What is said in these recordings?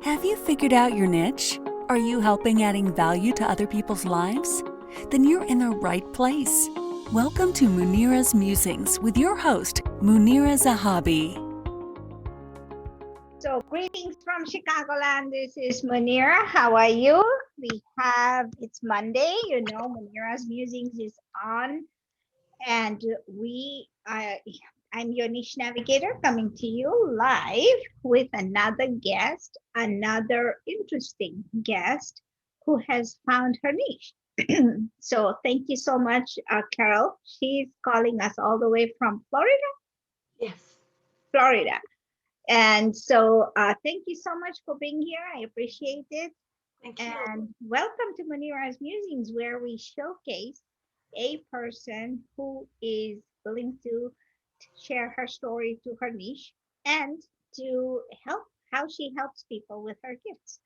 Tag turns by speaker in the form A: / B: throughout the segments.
A: Have you figured out your niche? Are you helping adding value to other people's lives? Then you're in the right place. Welcome to Munira's Musings with your host, Munira Zahabi.
B: So greetings from Chicagoland. This is Munira. How are you? It's Monday, Munira's Musings is on. And I'm your niche navigator coming to you live with another guest, another interesting guest who has found her niche. So thank you so much, Carole. She's calling us all the way from Florida.
C: Yes.
B: Florida. And so thank you so much for being here. I appreciate it.
C: Thank you.
B: And welcome to Munira's Musings, where we showcase a person who is willing to share her story to her niche and to help how she helps people with her gifts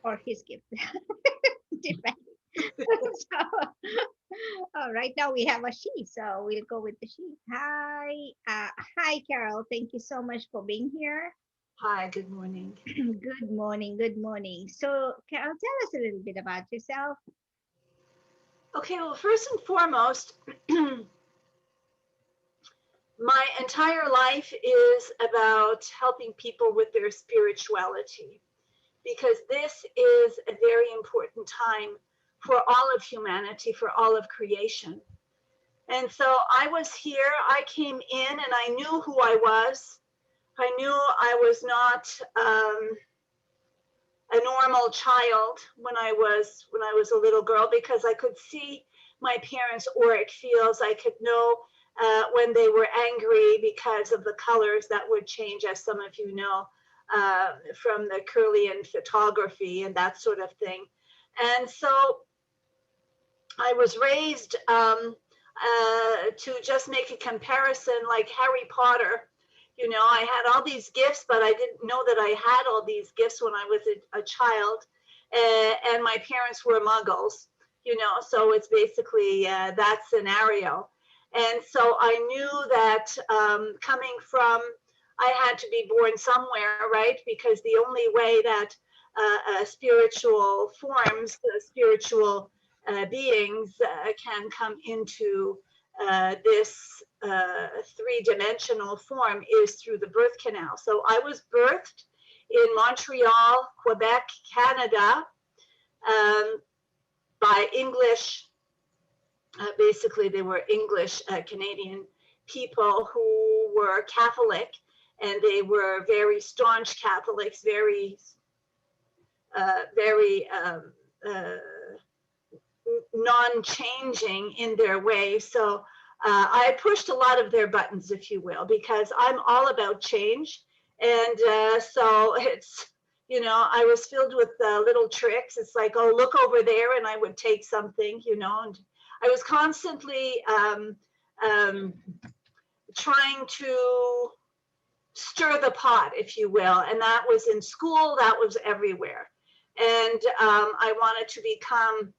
B: or his gift. Depending. Right now we have a she, so we'll go with the she. Hi, Carole. Thank you so much for being here.
C: Hi, good morning.
B: Good morning, good morning. So, Carole, tell us a little bit about yourself.
C: Okay, well, first and foremost, my entire life is about helping people with their spirituality, because this is a very important time for all of humanity, for all of creation. And so I was here, I came in and I knew who I was. I knew I was not a normal child when I was a little girl, because I could see my parents' auric fields. I could know when they were angry because of the colors that would change, as some of you know, from the Kirlian photography and that sort of thing. And so I was raised to just make a comparison, like Harry Potter. You know, I had all these gifts, but I didn't know that I had all these gifts when I was a child. And my parents were muggles, you know, so it's basically that scenario. And so I knew that I had to be born somewhere, right? Because the only way that spiritual forms, spiritual beings can come into this three-dimensional form is through the birth canal. So I was birthed in Montreal, Quebec, Canada, by English, basically they were English Canadian people who were Catholic, and they were very staunch Catholics, very non-changing in their way. So I pushed a lot of their buttons, if you will, because I'm all about change. And so it's, you know, I was filled with little tricks. It's like, oh, look over there, and I would take something, you know, and I was constantly trying to stir the pot, if you will. And that was in school, that was everywhere. And I wanted to become,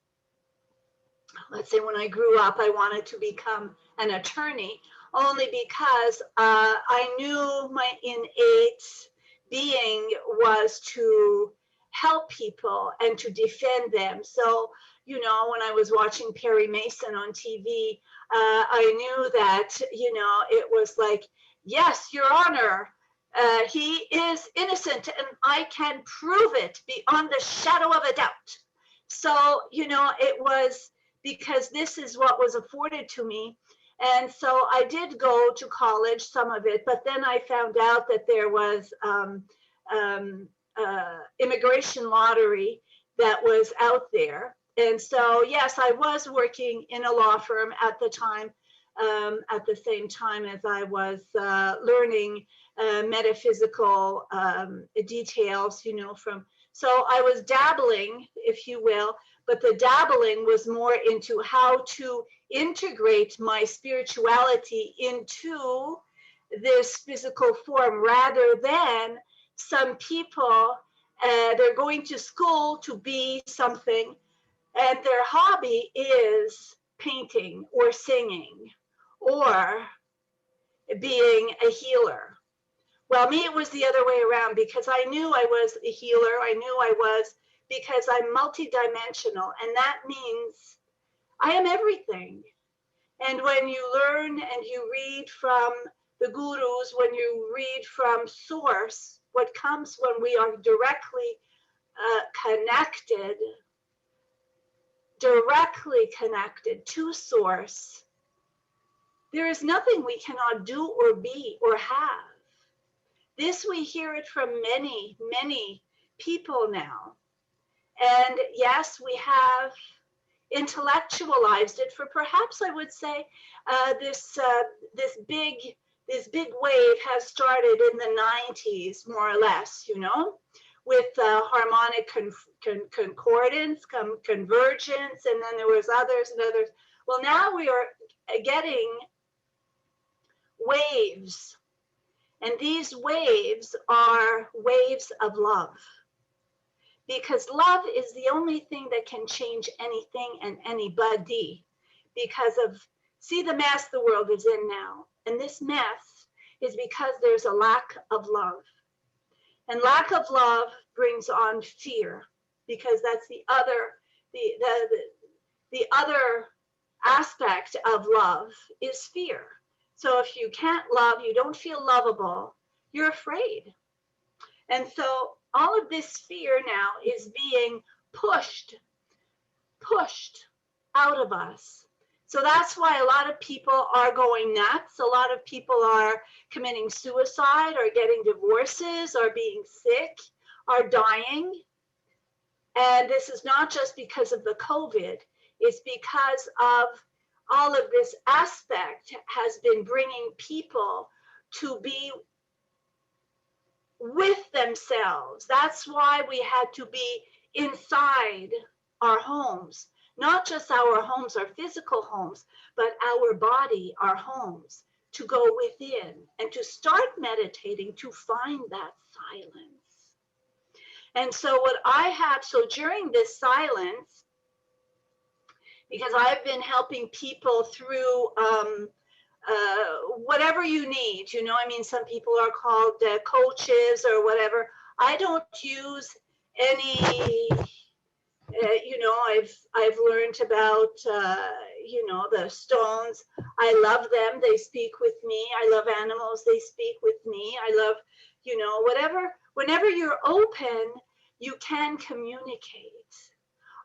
C: let's say when I grew up, I wanted to become an attorney, only because I knew my innate being was to help people and to defend them. So, you know, when I was watching Perry Mason on TV, I knew that, you know, it was like, yes, Your Honor, he is innocent and I can prove it beyond the shadow of a doubt. So, you know, it was because this is what was afforded to me. And so I did go to college, some of it, but then I found out that there was immigration lottery that was out there. And so, yes, I was working in a law firm at the time, at the same time as I was learning metaphysical details, you know, so I was dabbling, if you will, but the dabbling was more into how to integrate my spirituality into this physical form, rather than some people, they're going to school to be something, and their hobby is painting or singing or being a healer Well, me, it was the other way around, because I knew I was a healer. I knew I was, because I'm multidimensional, and that means I am everything. And when you learn and you read from the gurus, when you read from source, what comes when we are directly connected to source, there is nothing we cannot do or be or have. This, we hear it from many, many people now. And yes, we have intellectualized it for, perhaps I would say, this big wave has started in the 90s, more or less, you know, with harmonic concordance, convergence, and then there was others and others. Well, now we are getting waves, and these waves are waves of love. Because love is the only thing that can change anything and anybody. Because of, see the mess the world is in now. And this mess is because there's a lack of love. And lack of love brings on fear, because that's the other aspect of love is fear. So if you can't love, you don't feel lovable, you're afraid. And so all of this fear now is being pushed out of us. So that's why a lot of people are going nuts. A lot of people are committing suicide, or getting divorces, or being sick, are dying. And this is not just because of the COVID, it's because of all of this aspect has been bringing people to be with themselves. That's why we had to be inside our homes, not just our homes, our physical homes, but our body, our homes, to go within and to start meditating, to find that silence. And so what I have, so during this silence, because I've been helping people through whatever you need, you know, I mean, some people are called coaches or whatever. I don't use any, you know, I've learned about, you know, the stones. I love them. They speak with me. I love animals. They speak with me. I love, you know, whatever, whenever you're open, you can communicate.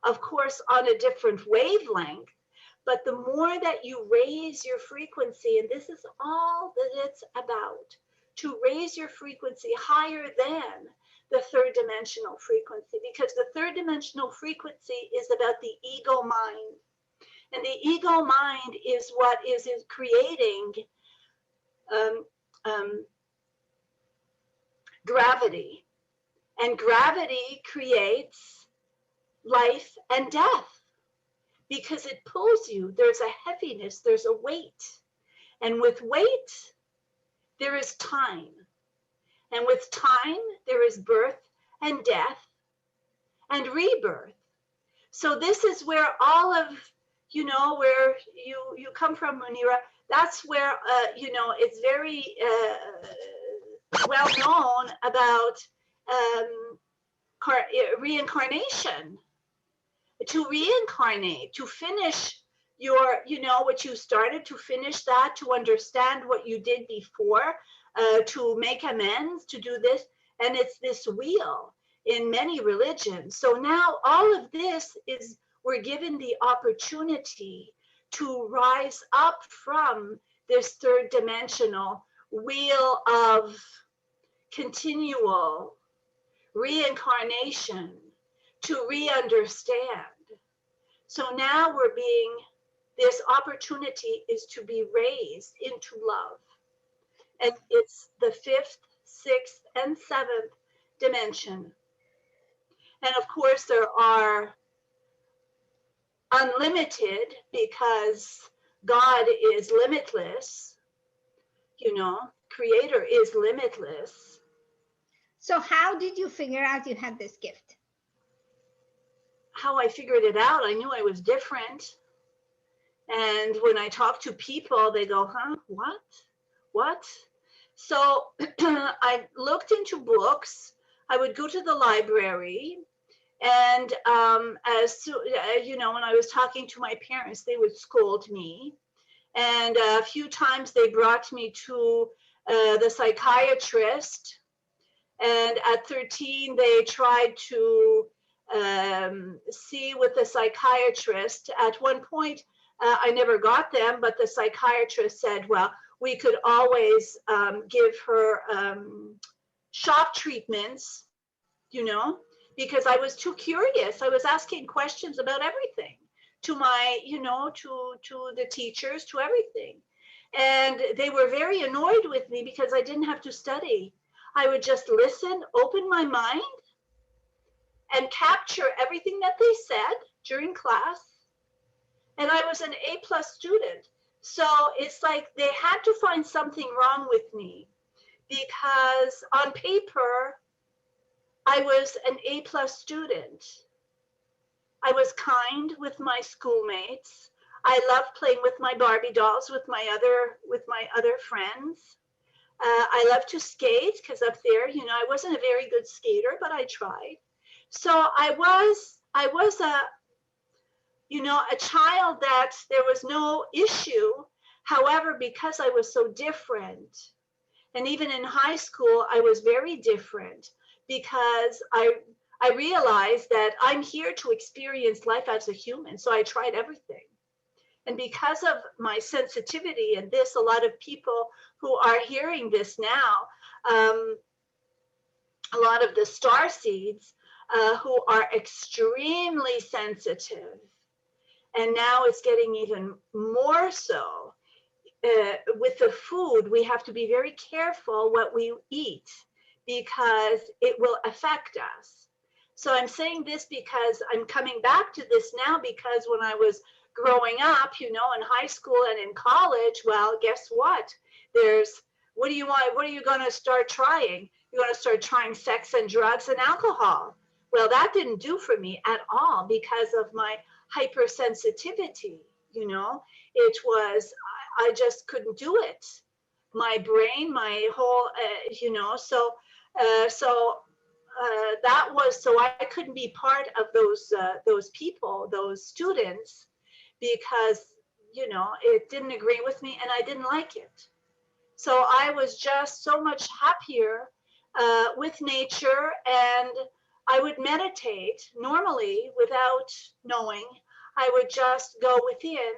C: Of course, on a different wavelength. But the more that you raise your frequency, and this is all that it's about, to raise your frequency higher than the third dimensional frequency, because the third dimensional frequency is about the ego mind. And the ego mind is what is creating gravity. And gravity creates life and death, because it pulls you. There's a heaviness, there's a weight. And with weight, there is time. And with time, there is birth and death and rebirth. So this is where all of, you know, where you come from, Munira, that's where, you know, it's very well known about reincarnation. To reincarnate, to finish your, you know, what you started, to finish that, to understand what you did before, to make amends, to do this. And it's this wheel in many religions. So now all of this is, we're given the opportunity to rise up from this third dimensional wheel of continual reincarnation, to re-understand. So now we're being, this opportunity is to be raised into love. And it's the 5th, 6th, and 7th dimension. And of course there are unlimited, because God is limitless, you know, Creator is limitless.
B: So how did you figure out you had this gift?
C: How I figured it out, I knew I was different. And when I talk to people, they go, huh, what? So I looked into books. I would go to the library, and you know, when I was talking to my parents, they would scold me. And a few times they brought me to the psychiatrist. And at 13, they tried to see with the psychiatrist. At one point, I never got them, but the psychiatrist said, well, we could always give her shock treatments, you know, because I was too curious. I was asking questions about everything to my, you know, to the teachers, to everything. And they were very annoyed with me because I didn't have to study. I would just listen, open my mind, and capture everything that they said during class. And I was an A plus student. So it's like they had to find something wrong with me because on paper, I was an A plus student. I was kind with my schoolmates. I loved playing with my Barbie dolls with my other friends. I love to skate because up there, you know, I wasn't a very good skater, but I tried. So I was a, you know, a child that there was no issue. However, because I was so different, and even in high school, I was very different because I realized that I'm here to experience life as a human. So I tried everything. And because of my sensitivity and this, a lot of people who are hearing this now, a lot of the star seeds who are extremely sensitive, and now it's getting even more so. With the food, we have to be very careful what we eat because it will affect us. So I'm saying this because I'm coming back to this now because when I was growing up, you know, in high school and in college, well, guess what? There's, what do you want? What are you going to start trying? You're going to start trying sex and drugs and alcohol. Well, that didn't do for me at all because of my hypersensitivity, you know. It was, I just couldn't do it. My brain, my whole, you know, that was, so I couldn't be part of those people, those students, because, you know, it didn't agree with me and I didn't like it. So I was just so much happier with nature, and I would meditate normally without knowing. I would just go within,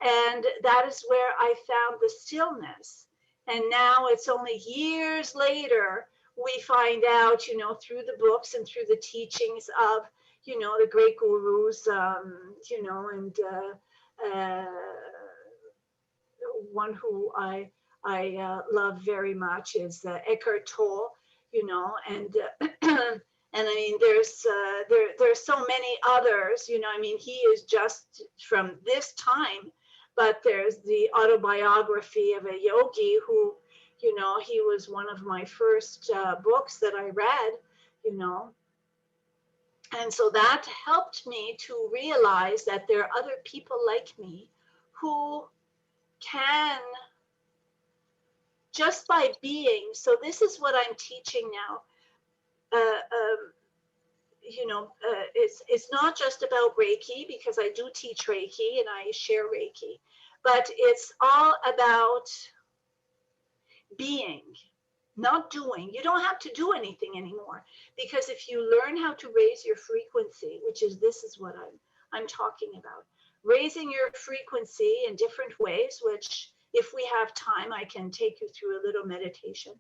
C: and that is where I found the stillness. And now it's only years later we find out, you know, through the books and through the teachings of, you know, the great gurus, you know, and one who I love very much is Eckhart Tolle, you know, and and I mean there's so many others, you know. I mean, he is just from this time, but there's the autobiography of a yogi who, you know, he was one of my first books that I read, you know. And so that helped me to realize that there are other people like me who can, just by being. So this is what I'm teaching now. You know, it's not just about Reiki, because I do teach Reiki and I share Reiki, but it's all about being, not doing. You don't have to do anything anymore, because if you learn how to raise your frequency, which is, this is what I'm talking about, raising your frequency in different ways, which if we have time, I can take you through a little meditation.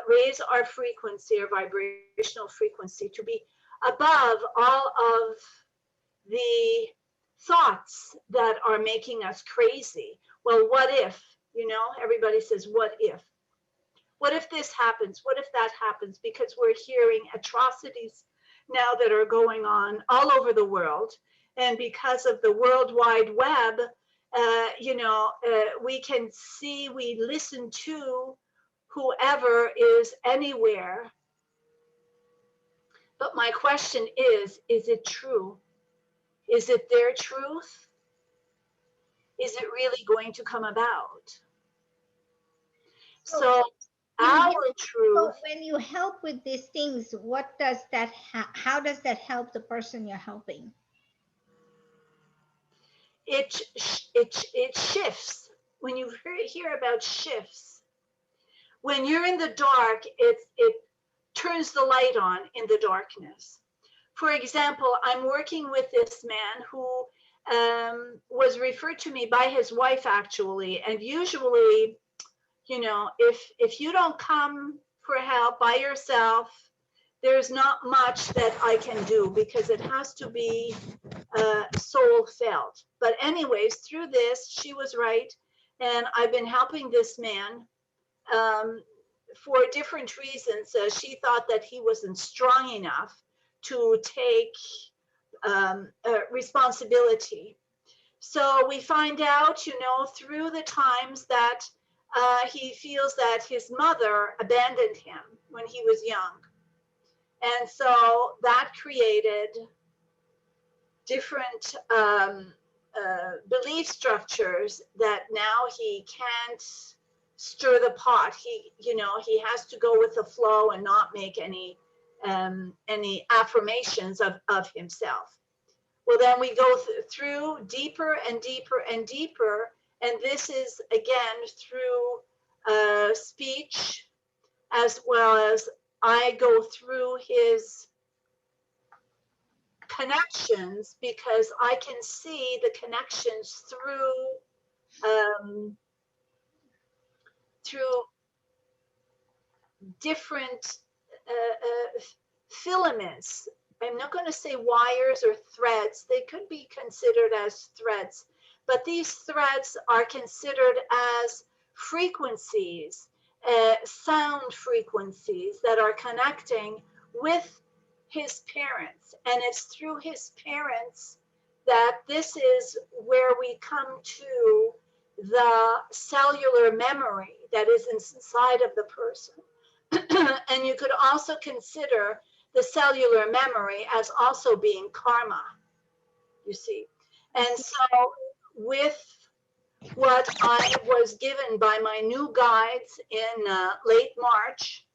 C: Raise our frequency, our vibrational frequency, to be above all of the thoughts that are making us crazy. Well, what if, you know, everybody says, what if? What if this happens? What if that happens? Because we're hearing atrocities now that are going on all over the world. And because of the World Wide Web, you know, we can see, we listen to whoever is anywhere. But my question is it true? Is it their truth? Is it really going to come about? So our
B: So
C: truth.
B: when you help with these things, what does that how does that help the person you're helping?
C: It shifts. When you hear about shifts, when you're in the dark, it turns the light on in the darkness. For example, I'm working with this man who was referred to me by his wife, actually. And usually, you know, if you don't come for help by yourself, there's not much that I can do because it has to be soul felt. But anyways, through this, she was right. And I've been helping this man for different reasons. She thought that he wasn't strong enough to take responsibility. So we find out, you know, through the times that he feels that his mother abandoned him when he was young. And so that created different belief structures that now he can't stir the pot. He, you know, he has to go with the flow and not make any affirmations of himself. Well, then we go through deeper and deeper and deeper. And this is, again, through speech, as well as I go through his connections, because I can see the connections through different filaments. I'm not going to say wires or threads. They could be considered as threads, but these threads are considered as frequencies, sound frequencies that are connecting with his parents. And it's through his parents that this is where we come to the cellular memory that is inside of the person. And you could also consider the cellular memory as also being karma, you see. And so with what I was given by my new guides in late March,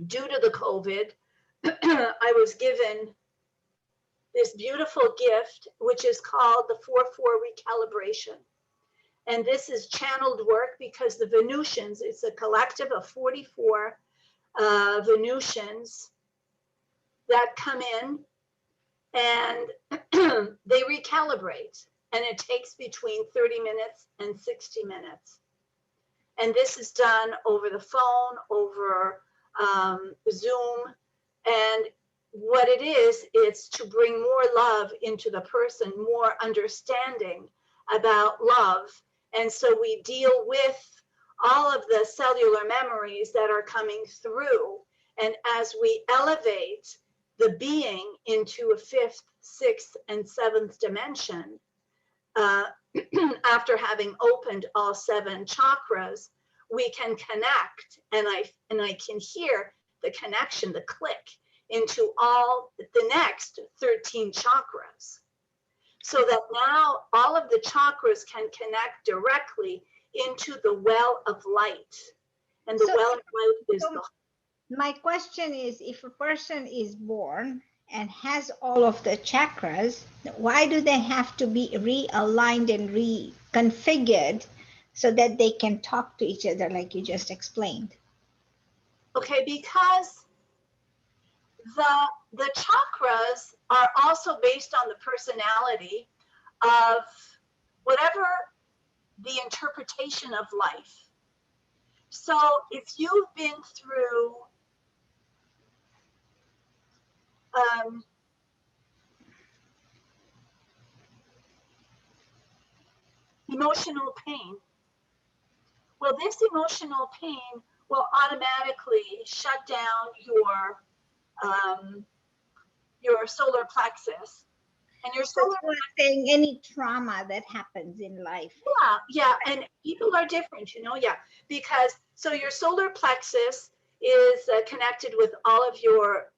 C: due to the COVID, I was given this beautiful gift, which is called the 4-4 recalibration. And this is channeled work because the Venusians, it's a collective of 44 Venusians that come in and they recalibrate. And it takes between 30 minutes and 60 minutes. And this is done over the phone, over Zoom. And what it is, it's to bring more love into the person, more understanding about love. And so we deal with all of the cellular memories that are coming through. And as we elevate the being into a 5th, 6th, and 7th dimension, after having opened all 7 chakras, we can connect, and I can hear the connection, the click into all the next 13 chakras. So that now all of the chakras can connect directly into the well of light. And the well of light is the...
B: My question is, if a person is born and has all of the chakras, why do they have to be realigned and reconfigured so that they can talk to each other like you just explained?
C: Okay, because the chakras are also based on the personality of whatever the interpretation of life. So if you've been through emotional pain, well, this emotional pain will automatically shut down your solar plexus. And your solar
B: plexus, saying any trauma that happens in life.
C: Yeah, and people are different, you know, yeah, because so your solar plexus is connected with all of your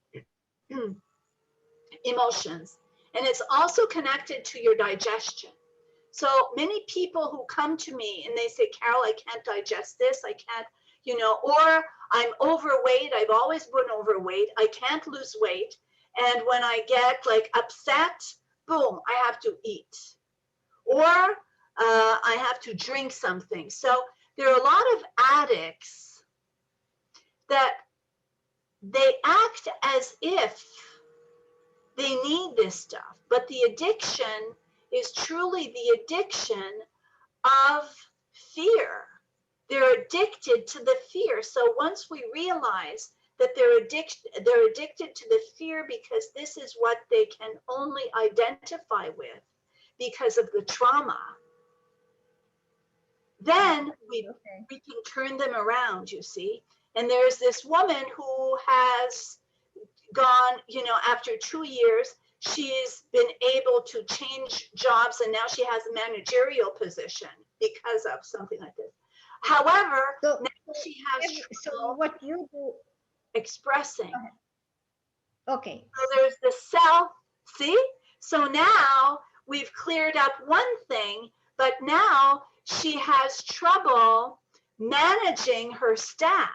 C: emotions, and it's also connected to your digestion. So many people who come to me and they say, Carole, I can't digest this, I can't, or I'm overweight. I've always been overweight. I can't lose weight. And when I get like upset, boom, I have to eat. Or I have to drink something. So there are a lot of addicts that they act as if they need this stuff, but the addiction is truly the addiction of fear. They're addicted to the fear. So once we realize that they're addicted to the fear because this is what they can only identify with because of the trauma, then we can turn them around, you see. And there's this woman who has gone, after 2 years, she's been able to change jobs and now she has a managerial position because of something like this. However, now she has
B: so what you do
C: expressing.
B: Okay.
C: So there's the self, see? So now we've cleared up one thing, but now she has trouble managing her staff.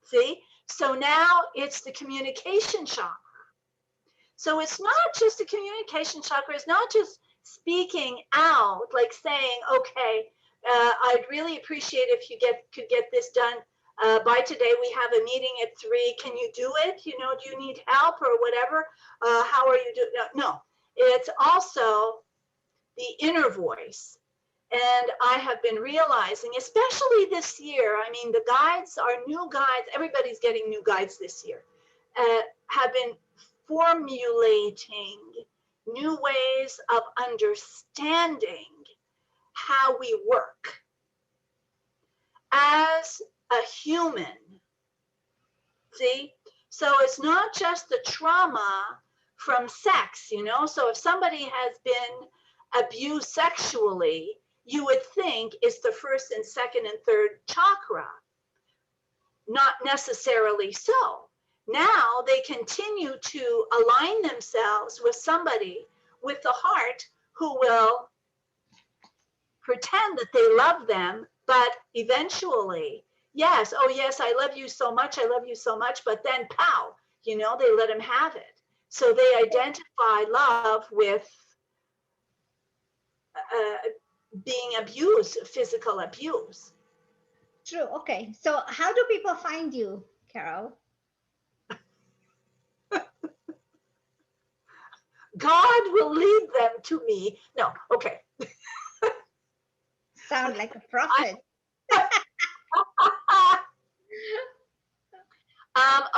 C: See? So now it's the communication chakra. So it's not just the communication chakra, it's not just speaking out, like saying, okay, I'd really appreciate if you could get this done by today. We have a meeting at 3. Can you do it? Do you need help or whatever? How are you doing? No, it's also the inner voice. And I have been realizing, especially this year, I mean, the guides, our new guides, everybody's getting new guides this year, have been formulating new ways of understanding how we work as a human. See? So it's not just the trauma from sex, So if somebody has been abused sexually, you would think it's the first and second and third chakra. Not necessarily so. Now they continue to align themselves with somebody with the heart who will pretend that they love them, but eventually, yes, oh yes, I love you so much, but then pow, they let them have it. So they identify love with being abused, physical abuse.
B: True. Okay. So how do people find you, Carole?
C: God will lead them to me. No, okay.
B: Sound like a prophet.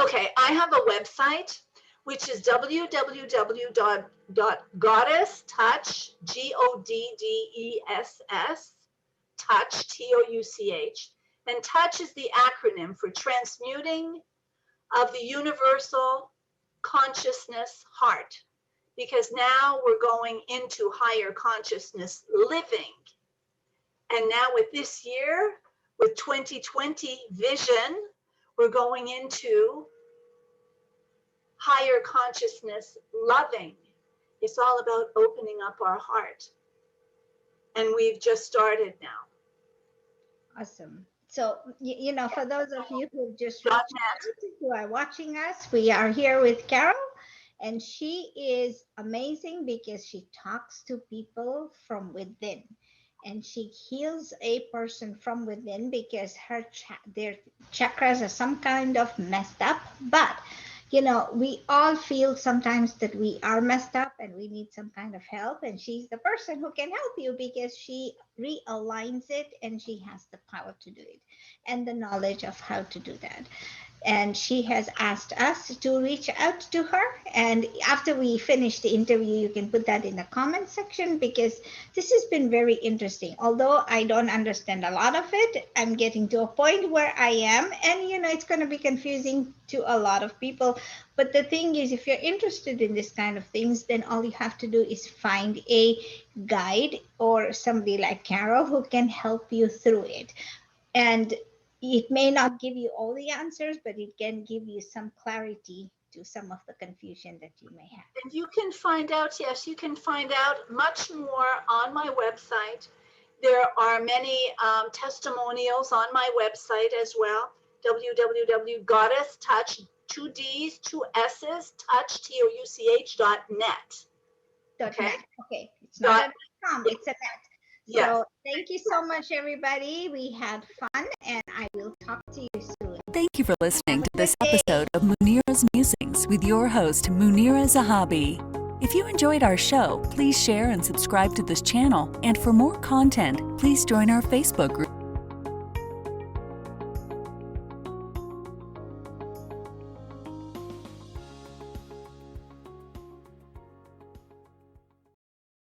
C: Okay, I have a website, which is www.goddesstouch, GODDESS, touch, TOUCH. And touch is the acronym for transmuting of the universal consciousness heart. Because now we're going into higher consciousness living. And now with this year, with 2020 vision, we're going into higher consciousness loving. It's all about opening up our heart. And we've just started now.
B: Awesome. So, for those of you who just who are watching us, we are here with Carole, and she is amazing because she talks to people from within. And she heals a person from within because their chakras are some kind of messed up. But, we all feel sometimes that we are messed up and we need some kind of help. And she's the person who can help you because she realigns it and she has the power to do it and the knowledge of how to do that. And she has asked us to reach out to her. And after we finish the interview, you can put that in the comment section because this has been very interesting. Although I don't understand a lot of it, I'm getting to a point where I am. And, it's going to be confusing to a lot of people. But the thing is, if you're interested in this kind of things, then all you have to do is find a guide or somebody like Carole who can help you through it. And it may not give you all the answers, but it can give you some clarity to some of the confusion that you may have.
C: And you can find out, yes, you can find out much more on my website. There are many testimonials on my website as well, www.goddesstouch, 2 D's, 2 S's, touch, TOUCH.net. Okay.
B: .net. Okay. It's not a .com, it's a net.
C: Yes.
B: So thank you so much, everybody. We had fun, and I will talk to you soon.
A: Thank you for listening to this episode of Munira's Musings with your host, Munira Zahabi. If you enjoyed our show, please share and subscribe to this channel. And for more content, please join our Facebook group.